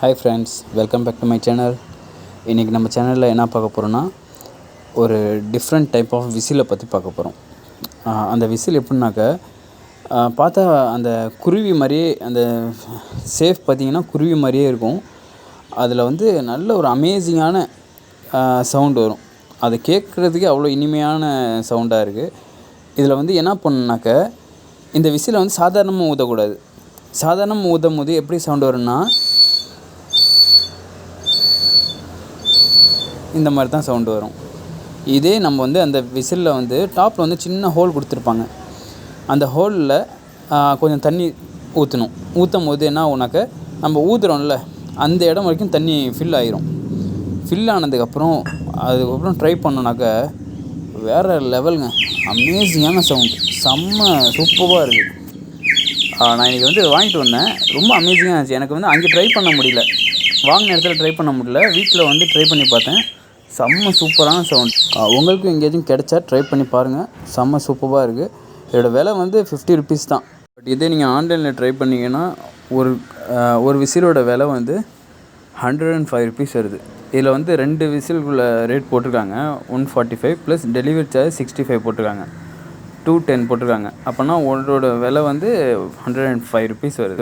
Hi friends, welcome back to my channel. இன்றைக்கி நம்ம சேனலில் என்ன பார்க்க போகிறோன்னா, ஒரு டிஃப்ரெண்ட் டைப் ஆஃப் விசிலை பற்றி பார்க்க போகிறோம். அந்த விசில் எப்படின்னாக்க, பார்த்தா அந்த குருவி மாதிரியே, அந்த சேஃப் பார்த்திங்கன்னா குருவி மாதிரியே இருக்கும். அதில் வந்து நல்ல ஒரு அமேசிங்கான சவுண்டு வரும். அதை கேட்குறதுக்கே அவ்வளோ இனிமையான சவுண்டாக இருக்குது. இதில் வந்து என்ன பண்ணுனாக்க, இந்த விசிலை வந்து சாதாரணமாக ஊதக்கூடாது. சாதாரணமாக ஊதும் போது எப்படி சவுண்டு வரும்னா, இந்த மாதிரி தான் சவுண்டு வரும். இதே நம்ம வந்து அந்த விசிலில் வந்து டாப்பில் வந்து சின்ன ஹோல் கொடுத்துருப்பாங்க. அந்த ஹோலில் கொஞ்சம் தண்ணி ஊற்றணும். ஊற்றும் போது என்ன ஆகுனாக்க, நம்ம ஊதுறோம்ல அந்த இடம் வரைக்கும் தண்ணி ஃபில் ஆகிரும். ஃபில் ஆனதுக்கப்புறம் அதுக்கப்புறம் ட்ரை பண்ணோன்னாக்க வேறு லெவலுங்க, அமேசிங்கான சவுண்டு, செம்ம சூப்பராக இருக்குது. நான் இன்றைக்கி வந்து வாங்கிட்டு வந்தேன். ரொம்ப அமேசிங்காக இருந்துச்சு. எனக்கு வந்து அங்கே ட்ரை பண்ண முடியல, வாங்கின இடத்துல ட்ரை பண்ண முடியல. வீட்டில் வந்து ட்ரை பண்ணி பார்த்தேன். செம்ம சூப்பரான சவுண்ட். உங்களுக்கும் எங்கேயாச்சும் கிடைச்சா ட்ரை பண்ணி பாருங்கள். செம்ம சூப்பராக இருக்குது. இதோட விலை வந்து 50 ருபீஸ் தான். பட் இதே நீங்கள் ஆன்லைனில் ட்ரை பண்ணிங்கன்னா ஒரு விசிலோட விலை வந்து 105 ருபீஸ் வருது. இதில் வந்து 2 விசிலுக்குள்ள ரேட் போட்டிருக்காங்க. 145 ப்ளஸ் டெலிவரி சார்ஜ் 65 போட்டிருக்காங்க. 210 போட்டிருக்காங்க. அப்போனா ஒன்றோட விலை வந்து 105 ருபீஸ் வருது.